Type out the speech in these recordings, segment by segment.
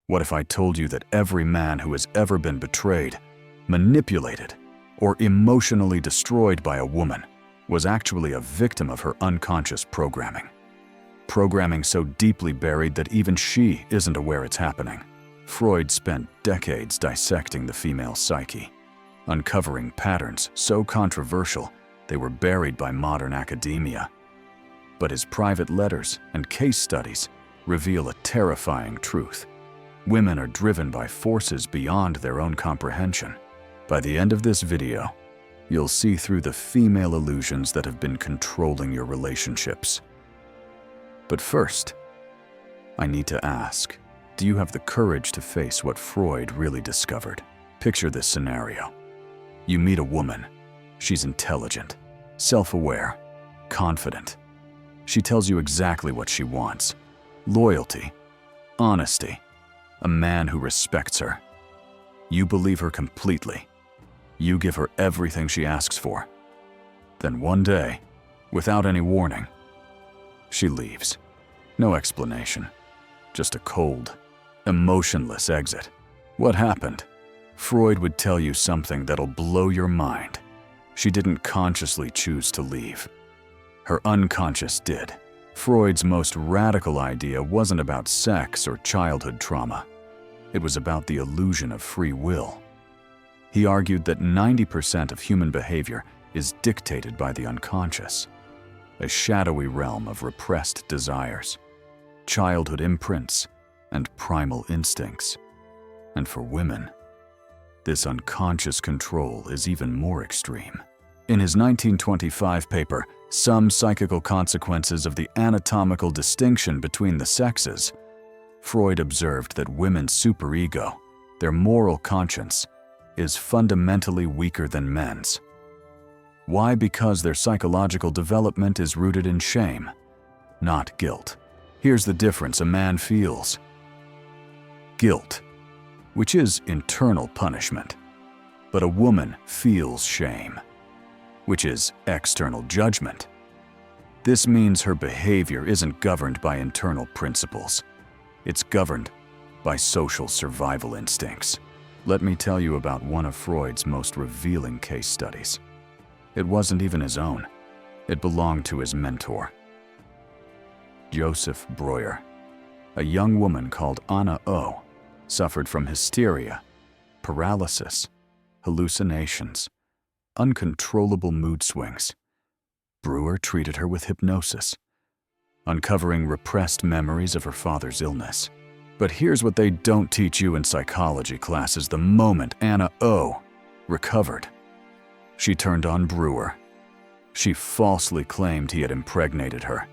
What if I told you that every man who has ever been betrayed, manipulated, or emotionally destroyed by a woman was actually a victim of her unconscious programming? Programming so deeply buried that even she isn't aware it's happening. Freud spent decades dissecting the female psyche, uncovering patterns so controversial they were buried by modern academia. But his private letters and case studies reveal a terrifying truth. Women are driven by forces beyond their own comprehension. By the end of this video, you'll see through the female illusions that have been controlling your relationships. But first, I need to ask, do you have the courage to face what Freud really discovered? Picture this scenario. You meet a woman. She's intelligent, self-aware, confident. She tells you exactly what she wants: loyalty, honesty, a man who respects her. You believe her completely. You give her everything she asks for. Then one day, without any warning, she leaves. No explanation, just a cold, emotionless exit. What happened? Freud would tell you something that'll blow your mind. She didn't consciously choose to leave. Her unconscious did. Freud's most radical idea wasn't about sex or childhood trauma. It was about the illusion of free will. He argued that 90% of human behavior is dictated by the unconscious, a shadowy realm of repressed desires, childhood imprints, and primal instincts. And for women, this unconscious control is even more extreme. In his 1925 paper, Some Psychical Consequences of the Anatomical Distinction Between the Sexes, Freud observed that women's superego, their moral conscience, is fundamentally weaker than men's. Why? Because their psychological development is rooted in shame, not guilt. Here's the difference a man feels: guilt, which is internal punishment, but a woman feels shame, which is external judgment. This means her behavior isn't governed by internal principles. It's governed by social survival instincts. Let me tell you about one of Freud's most revealing case studies. It wasn't even his own. It belonged to his mentor, Joseph Breuer. A young woman called Anna O. suffered from hysteria, paralysis, hallucinations, uncontrollable mood swings. Breuer treated her with hypnosis, uncovering repressed memories of her father's illness. But here's what they don't teach you in psychology classes the moment Anna O. recovered. She turned on Breuer. She falsely claimed he had impregnated her,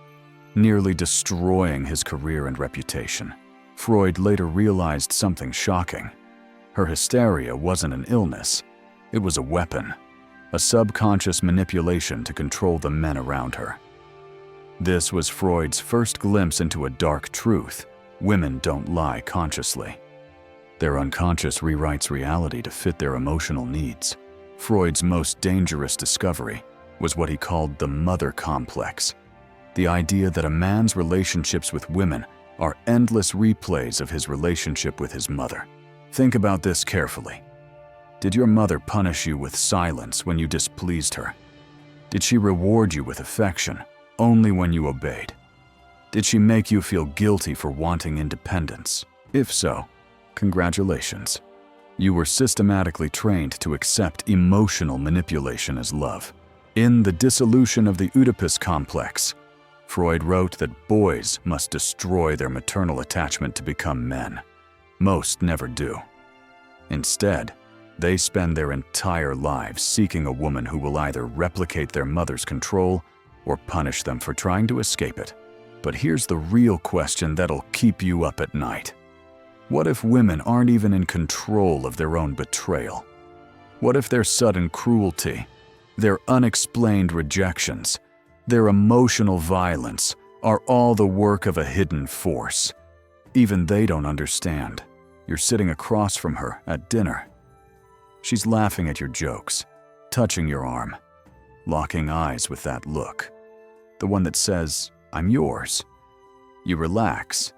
nearly destroying his career and reputation. Freud later realized something shocking. Her hysteria wasn't an illness. It was a weapon, a subconscious manipulation to control the men around her. This was Freud's first glimpse into a dark truth. Women don't lie consciously. Their unconscious rewrites reality to fit their emotional needs. Freud's most dangerous discovery was what he called the mother complex, the idea that a man's relationships with women are endless replays of his relationship with his mother. Think about this carefully. Did your mother punish you with silence when you displeased her? Did she reward you with affection only when you obeyed? Did she make you feel guilty for wanting independence? If so, congratulations. You were systematically trained to accept emotional manipulation as love. In The Dissolution of the Oedipus Complex, Freud wrote that boys must destroy their maternal attachment to become men. Most never do. Instead, they spend their entire lives seeking a woman who will either replicate their mother's control or punish them for trying to escape it. But here's the real question that'll keep you up at night. What if women aren't even in control of their own betrayal? What if their sudden cruelty, their unexplained rejections, their emotional violence are all the work of a hidden force? Even they don't understand. You're sitting across from her at dinner. She's laughing at your jokes, touching your arm, locking eyes with that look. The one that says, "I'm yours." You relax.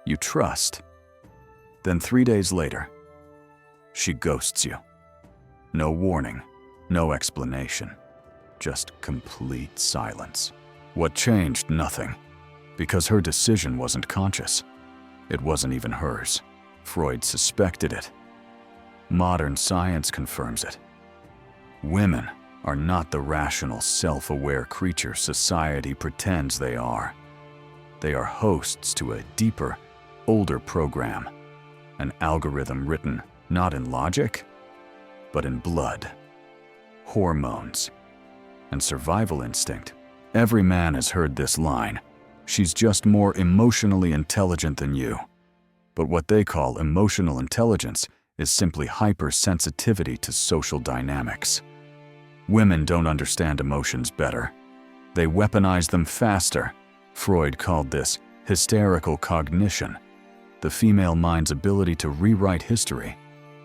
You trust. Then 3 days later, she ghosts you. No warning, no explanation, just complete silence. What changed? Nothing, because her decision wasn't conscious. It wasn't even hers. Freud suspected it. Modern science confirms it. Women are not the rational, self-aware creatures society pretends they are. They are hosts to a deeper, older program, an algorithm written not in logic, but in blood, hormones, and survival instinct. Every man has heard this line: she's just more emotionally intelligent than you. But what they call emotional intelligence is simply hypersensitivity to social dynamics. Women don't understand emotions better. They weaponize them faster. Freud called this hysterical cognition, the female mind's ability to rewrite history,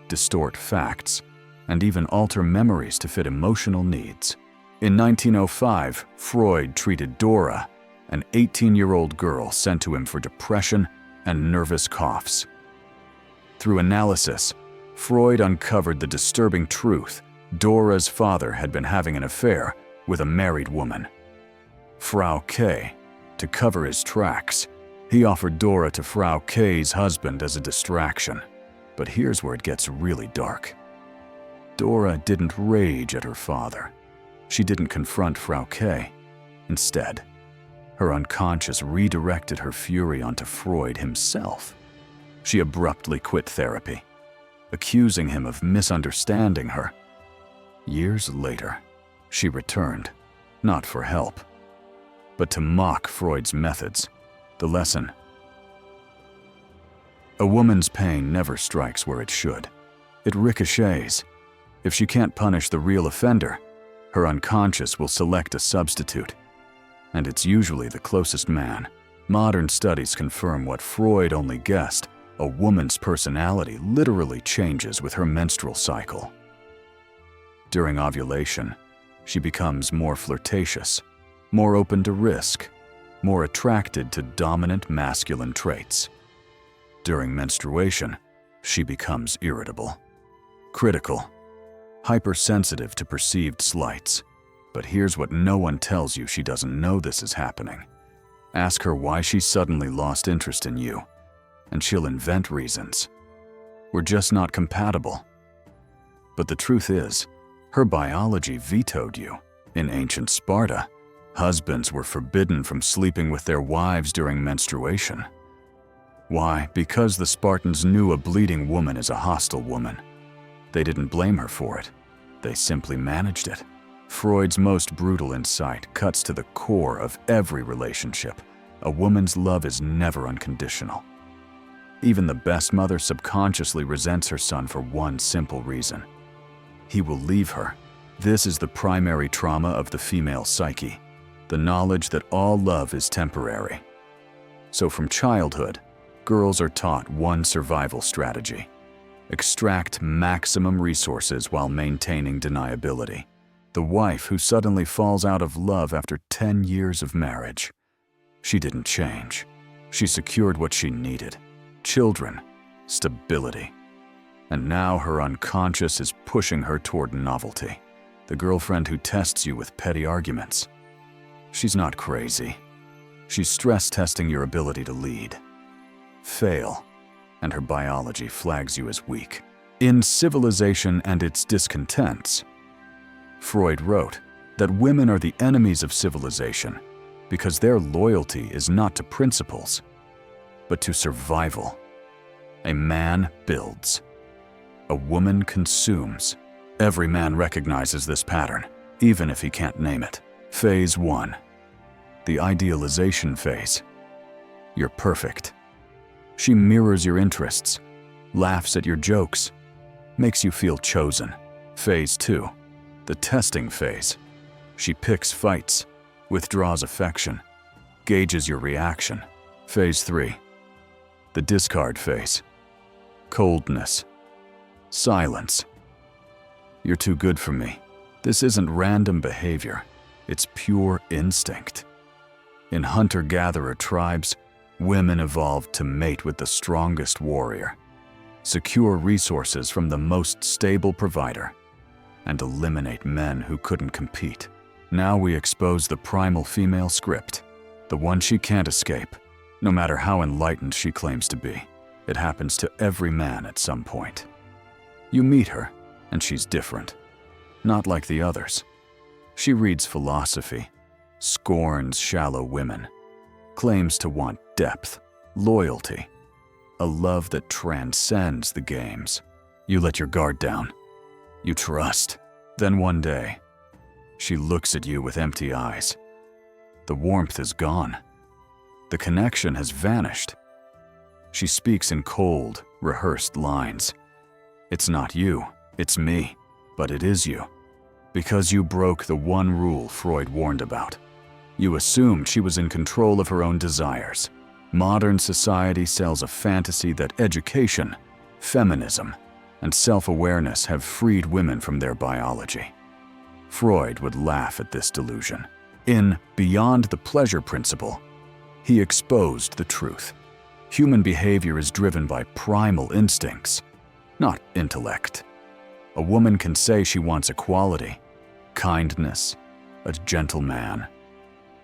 distort facts, and even alter memories to fit emotional needs. In 1905, Freud treated Dora, an 18-year-old girl sent to him for depression and nervous coughs. Through analysis, Freud uncovered the disturbing truth: Dora's father had been having an affair with a married woman. Frau K. To cover his tracks, he offered Dora to Frau K.'s husband as a distraction. But here's where it gets really dark. Dora didn't rage at her father. She didn't confront Frau K. Instead, her unconscious redirected her fury onto Freud himself. She abruptly quit therapy, accusing him of misunderstanding her. Years later, she returned, not for help, but to mock Freud's methods. The lesson: a woman's pain never strikes where it should. It ricochets. If she can't punish the real offender, her unconscious will select a substitute. And it's usually the closest man. Modern studies confirm what Freud only guessed: a woman's personality literally changes with her menstrual cycle. During ovulation, she becomes more flirtatious, more open to risk, more attracted to dominant masculine traits. During menstruation, she becomes irritable, critical, hypersensitive to perceived slights. But here's what no one tells you: she doesn't know this is happening. Ask her why she suddenly lost interest in you, and she'll invent reasons. We're just not compatible. But the truth is, her biology vetoed you. In ancient Sparta, husbands were forbidden from sleeping with their wives during menstruation. Why? Because the Spartans knew a bleeding woman is a hostile woman. They didn't blame her for it. They simply managed it. Freud's most brutal insight cuts to the core of every relationship. A woman's love is never unconditional. Even the best mother subconsciously resents her son for one simple reason: he will leave her. This is the primary trauma of the female psyche, the knowledge that all love is temporary. So from childhood, girls are taught one survival strategy: extract maximum resources while maintaining deniability. The wife who suddenly falls out of love after 10 years of marriage. She didn't change. She secured what she needed: children, stability. And now her unconscious is pushing her toward novelty. The girlfriend who tests you with petty arguments. She's not crazy. She's stress testing your ability to lead. Fail, and her biology flags you as weak. In Civilization and Its Discontents, Freud wrote that women are the enemies of civilization because their loyalty is not to principles, but to survival. A man builds. A woman consumes. Every man recognizes this pattern, even if he can't name it. Phase 1. The idealization phase. You're perfect. She mirrors your interests, laughs at your jokes, makes you feel chosen. Phase 2. The testing phase. She picks fights, withdraws affection, gauges your reaction. Phase 3. The discard phase. Coldness. Silence. You're too good for me. This isn't random behavior. It's pure instinct. In hunter-gatherer tribes, women evolved to mate with the strongest warrior. secure resources from the most stable provider, and eliminate men who couldn't compete. Now we expose the primal female script, the one she can't escape, no matter how enlightened she claims to be. It happens to every man at some point. You meet her, and she's different. Not like the others. She reads philosophy, scorns shallow women, claims to want depth, loyalty, a love that transcends the games. You let your guard down. You trust. Then one day, she looks at you with empty eyes. The warmth is gone. The connection has vanished. She speaks in cold, rehearsed lines. It's not you, it's me, but it is you. Because you broke the one rule Freud warned about. You assumed she was in control of her own desires. Modern society sells a fantasy that education, feminism, and self-awareness have freed women from their biology. Freud would laugh at this delusion. In Beyond the Pleasure Principle, he exposed the truth. Human behavior is driven by primal instincts, not intellect. A woman can say she wants equality, kindness, a gentle man,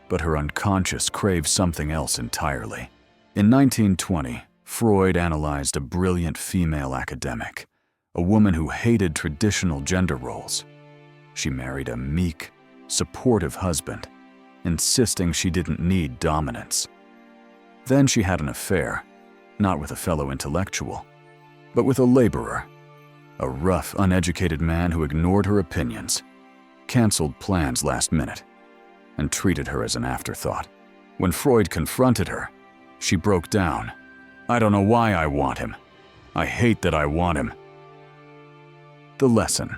but her unconscious craves something else entirely. In 1920, Freud analyzed a brilliant female academic, a woman who hated traditional gender roles. She married a meek, supportive husband, insisting she didn't need dominance. Then she had an affair, not with a fellow intellectual, but with a laborer, a rough, uneducated man who ignored her opinions, canceled plans last minute, and treated her as an afterthought. When Freud confronted her, she broke down. I don't know why I want him. I hate that I want him. The lesson.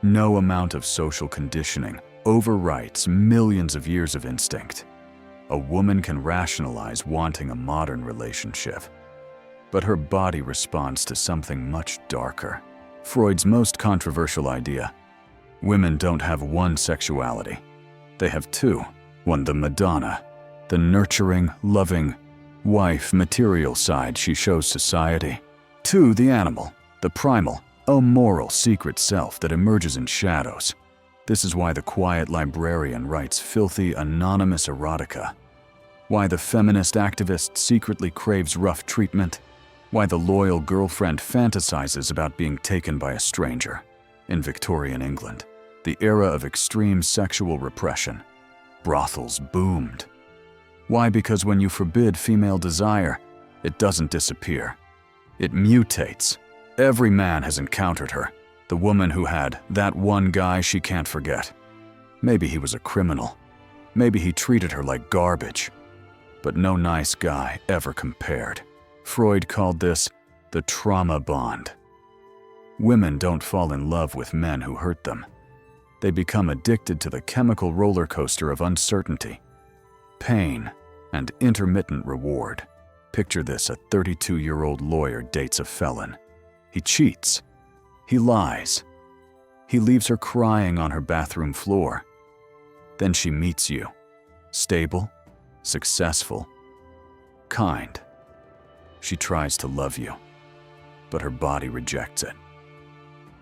No amount of social conditioning overwrites millions of years of instinct. A woman can rationalize wanting a modern relationship, but her body responds to something much darker. Freud's most controversial idea. Women don't have one sexuality. They have two. One, the Madonna, the nurturing, loving, wife material side she shows society. Two, the animal, the primal, immoral secret self that emerges in shadows. This is why the quiet librarian writes filthy, anonymous erotica. Why the feminist activist secretly craves rough treatment. Why the loyal girlfriend fantasizes about being taken by a stranger. In Victorian England, the era of extreme sexual repression, brothels boomed. Why? Because when you forbid female desire, it doesn't disappear. It mutates. Every man has encountered her, the woman who had that one guy she can't forget. Maybe he was a criminal. Maybe he treated her like garbage. But no nice guy ever compared. Freud called this the trauma bond. Women don't fall in love with men who hurt them. They become addicted to the chemical roller coaster of uncertainty, pain, and intermittent reward. Picture this: a 32-year-old lawyer dates a felon. He cheats. He lies. He leaves her crying on her bathroom floor. Then she meets you. Stable, successful, kind. She tries to love you, but her body rejects it.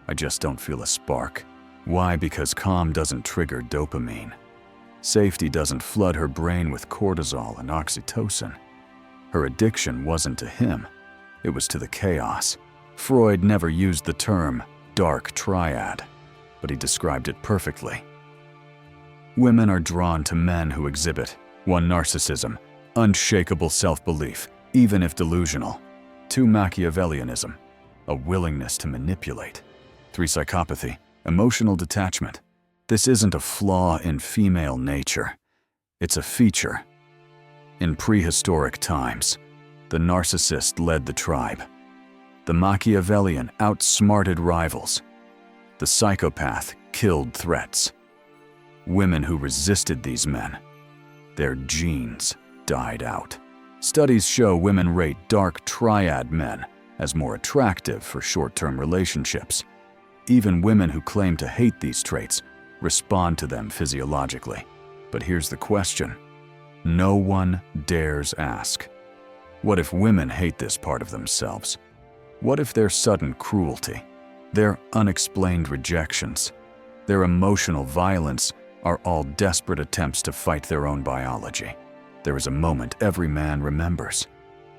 I just don't feel a spark. Why? Because calm doesn't trigger dopamine. Safety doesn't flood her brain with cortisol and oxytocin. Her addiction wasn't to him, it was to the chaos. Freud never used the term dark triad, but he described it perfectly. Women are drawn to men who exhibit 1. Narcissism, unshakable self-belief, even if delusional. 2. Machiavellianism, a willingness to manipulate. 3. Psychopathy, emotional detachment. This isn't a flaw in female nature. It's a feature. In prehistoric times, the narcissist led the tribe. The Machiavellian outsmarted rivals. The psychopath killed threats. Women who resisted these men, their genes died out. Studies show women rate dark triad men as more attractive for short-term relationships. Even women who claim to hate these traits respond to them physiologically. But here's the question. No one dares ask. What if women hate this part of themselves? What if their sudden cruelty, their unexplained rejections, their emotional violence are all desperate attempts to fight their own biology? There is a moment every man remembers.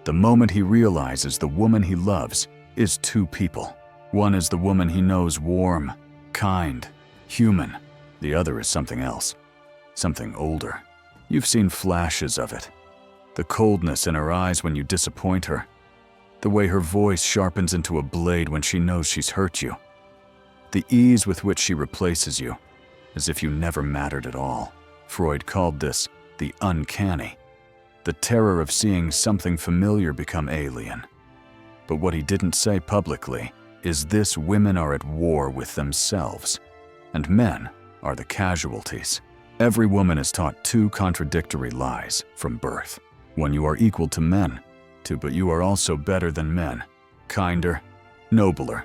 The moment he realizes the woman he loves is two people. One is the woman he knows warm, kind, human. The other is something else, something older. You've seen flashes of it. The coldness in her eyes when you disappoint her. The way her voice sharpens into a blade when she knows she's hurt you. The ease with which she replaces you, as if you never mattered at all. Freud called this the uncanny, the terror of seeing something familiar become alien. But what he didn't say publicly is this: women are at war with themselves, and men are the casualties. Every woman is taught two contradictory lies from birth. One, you are equal to men. Two, but you are also better than men, kinder, nobler,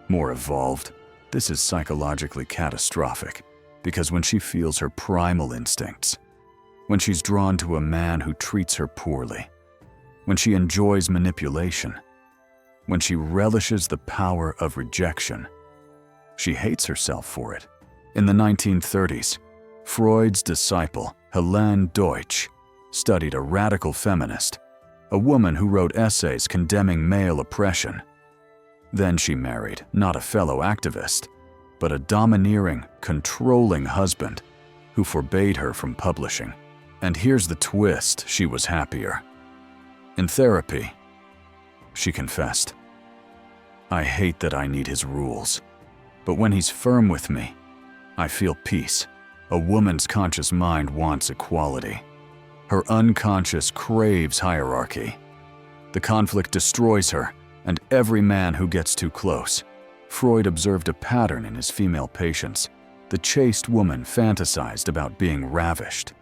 more evolved. This is psychologically catastrophic, because when she feels her primal instincts, when she's drawn to a man who treats her poorly, when she enjoys manipulation, when she relishes the power of rejection, she hates herself for it. In the 1930s, Freud's disciple, Helene Deutsch, studied a radical feminist, a woman who wrote essays condemning male oppression. Then she married not a fellow activist, but a domineering, controlling husband who forbade her from publishing. And here's the twist: she was happier. In therapy, she confessed, "I hate that I need his rules, but when he's firm with me, I feel peace." A woman's conscious mind wants equality. Her unconscious craves hierarchy. The conflict destroys her, and every man who gets too close. Freud observed a pattern in his female patients. The chaste woman fantasized about being ravished.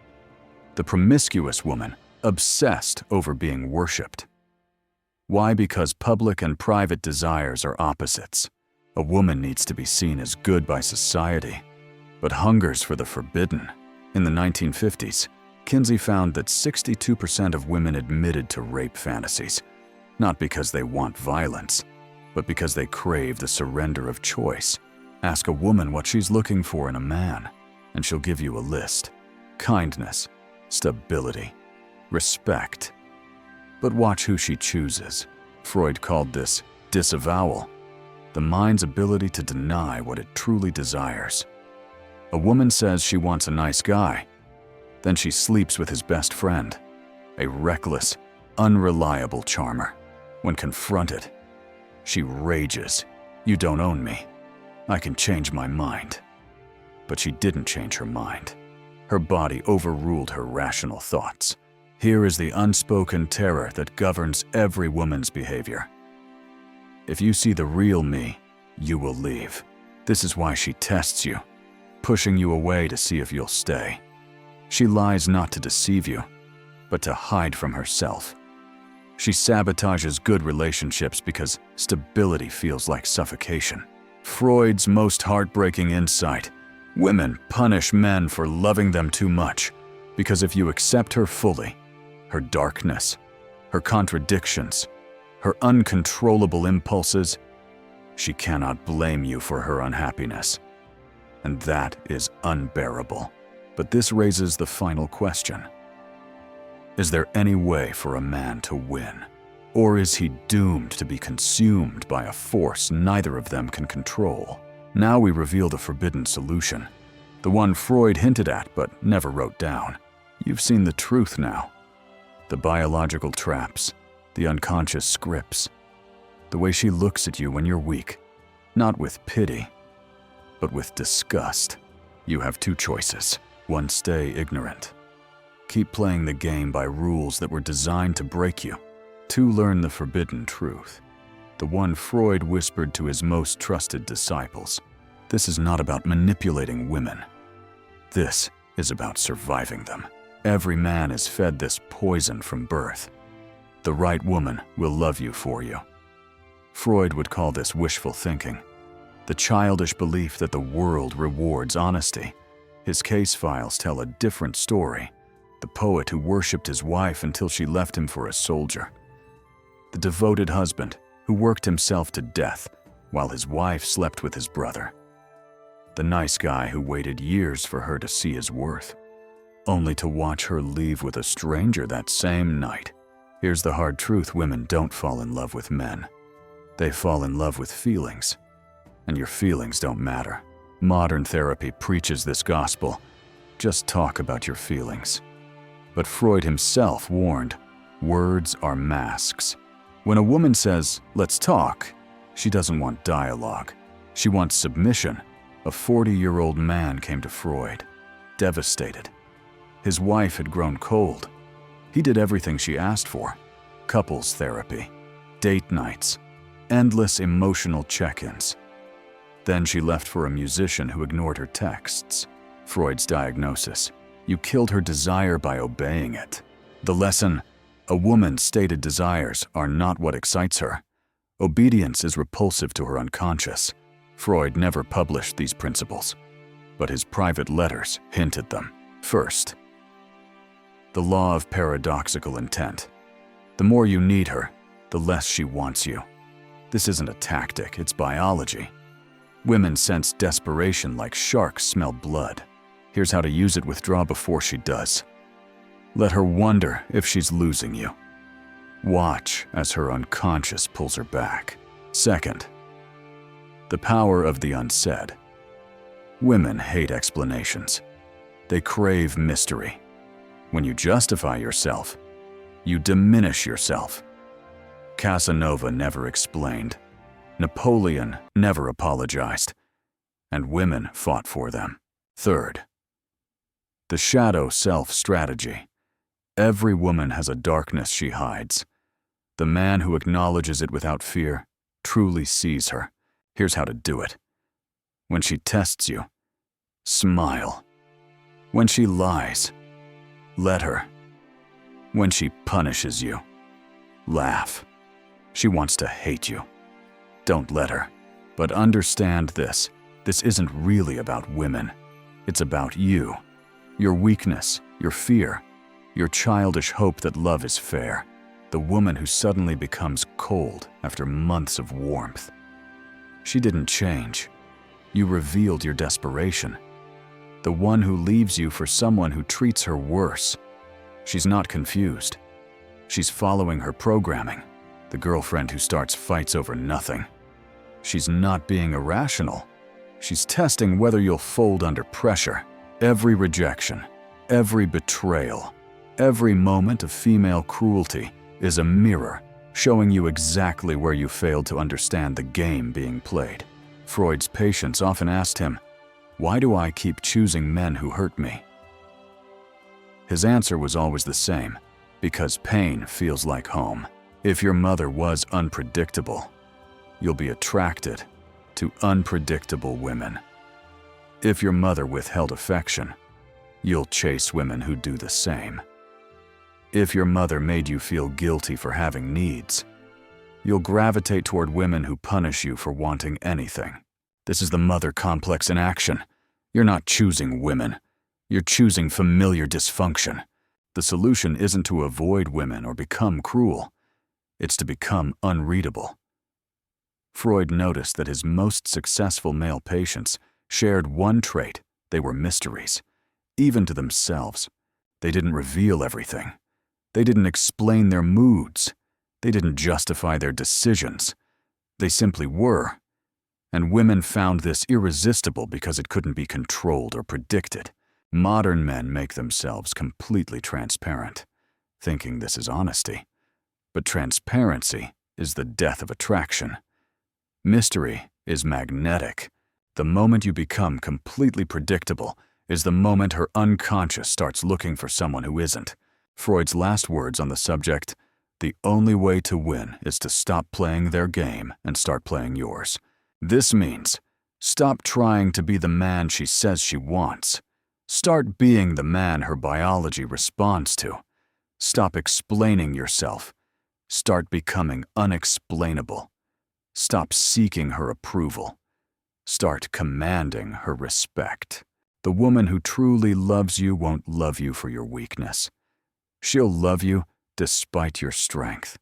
The promiscuous woman obsessed over being worshipped. Why? Because public and private desires are opposites. A woman needs to be seen as good by society, but hungers for the forbidden. In the 1950s, Kinsey found that 62% of women admitted to rape fantasies, not because they want violence, but because they crave the surrender of choice. Ask a woman what she's looking for in a man, and she'll give you a list: kindness, stability, respect. But watch who she chooses. Freud called this disavowal, the mind's ability to deny what it truly desires. A woman says she wants a nice guy, then she sleeps with his best friend, a reckless, unreliable charmer. When confronted, she rages, "You don't own me. I can change my mind." But she didn't change her mind. Her body overruled her rational thoughts. Here is the unspoken terror that governs every woman's behavior. If you see the real me, you will leave. This is why she tests you, pushing you away to see if you'll stay. She lies not to deceive you, but to hide from herself. She sabotages good relationships because stability feels like suffocation. Freud's most heartbreaking insight: women punish men for loving them too much, because if you accept her fully, her darkness, her contradictions, her uncontrollable impulses, she cannot blame you for her unhappiness. And that is unbearable. But this raises the final question. Is there any way for a man to win? Or is he doomed to be consumed by a force neither of them can control? Now we reveal the forbidden solution, the one Freud hinted at but never wrote down. You've seen the truth now. The biological traps, the unconscious scripts, the way she looks at you when you're weak, not with pity, but with disgust. You have two choices. One, stay ignorant. Keep playing the game by rules that were designed to break you. Two, learn the forbidden truth, the one Freud whispered to his most trusted disciples. This is not about manipulating women. This is about surviving them. Every man is fed this poison from birth. The right woman will love you for you. Freud would call this wishful thinking, the childish belief that the world rewards honesty. His case files tell a different story. The poet who worshipped his wife until she left him for a soldier. The devoted husband who worked himself to death while his wife slept with his brother. The nice guy who waited years for her to see his worth, only to watch her leave with a stranger that same night. Here's the hard truth: women don't fall in love with men. They fall in love with feelings, and your feelings don't matter. Modern therapy preaches this gospel. Just talk about your feelings. But Freud himself warned, words are masks. When a woman says, "Let's talk," she doesn't want dialogue. She wants submission. A 40-year-old man came to Freud, devastated. His wife had grown cold. He did everything she asked for: couples therapy, date nights, endless emotional check-ins. Then she left for a musician who ignored her texts. Freud's diagnosis: you killed her desire by obeying it. The lesson: a woman's stated desires are not what excites her. Obedience is repulsive to her unconscious. Freud never published these principles, but his private letters hinted them. First, the law of paradoxical intent. The more you need her, the less she wants you. This isn't a tactic, it's biology. Women sense desperation like sharks smell blood. Here's how to use it: withdraw before she does. Let her wonder if she's losing you. Watch as her unconscious pulls her back. Second, the power of the unsaid. Women hate explanations. They crave mystery. When you justify yourself, you diminish yourself. Casanova never explained. Napoleon never apologized. And women fought for them. Third, the shadow self strategy. Every woman has a darkness she hides. The man who acknowledges it without fear truly sees her. Here's how to do it. When she tests you, smile. When she lies, let her. When she punishes you, laugh. She wants to hate you. Don't let her. But understand this: this isn't really about women. It's about you. Your weakness, your fear, your childish hope that love is fair. The woman who suddenly becomes cold after months of warmth. She didn't change. You revealed your desperation. The one who leaves you for someone who treats her worse. She's not confused. She's following her programming. The girlfriend who starts fights over nothing. She's not being irrational. She's testing whether you'll fold under pressure. Every rejection, every betrayal, every moment of female cruelty is a mirror showing you exactly where you failed to understand the game being played. Freud's patients often asked him, "Why do I keep choosing men who hurt me?" His answer was always the same: because pain feels like home. If your mother was unpredictable, you'll be attracted to unpredictable women. If your mother withheld affection, you'll chase women who do the same. If your mother made you feel guilty for having needs, you'll gravitate toward women who punish you for wanting anything. This is the mother complex in action. You're not choosing women. You're choosing familiar dysfunction. The solution isn't to avoid women or become cruel. It's to become unreadable. Freud noticed that his most successful male patients shared one trait: they were mysteries. Even to themselves. They didn't reveal everything. They didn't explain their moods. They didn't justify their decisions. They simply were. And women found this irresistible because it couldn't be controlled or predicted. Modern men make themselves completely transparent, thinking this is honesty. But transparency is the death of attraction. Mystery is magnetic. The moment you become completely predictable is the moment her unconscious starts looking for someone who isn't. Freud's last words on the subject: the only way to win is to stop playing their game and start playing yours. This means stop trying to be the man she says she wants. Start being the man her biology responds to. Stop explaining yourself. Start becoming unexplainable. Stop seeking her approval. Start commanding her respect. The woman who truly loves you won't love you for your weakness. She'll love you despite your strength.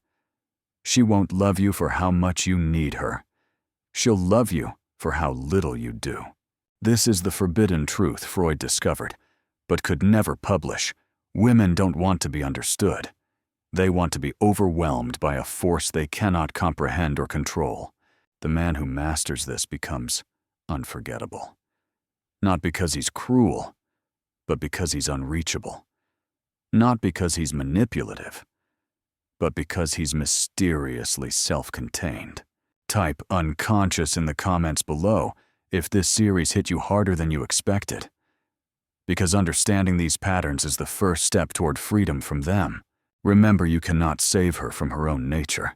She won't love you for how much you need her. She'll love you for how little you do. This is the forbidden truth Freud discovered, but could never publish. Women don't want to be understood. They want to be overwhelmed by a force they cannot comprehend or control. The man who masters this becomes unforgettable. Not because he's cruel, but because he's unreachable. Not because he's manipulative, but because he's mysteriously self-contained. Type unconscious in the comments below if this series hit you harder than you expected. Because understanding these patterns is the first step toward freedom from them. Remember, you cannot save her from her own nature.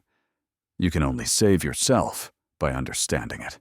You can only save yourself by understanding it.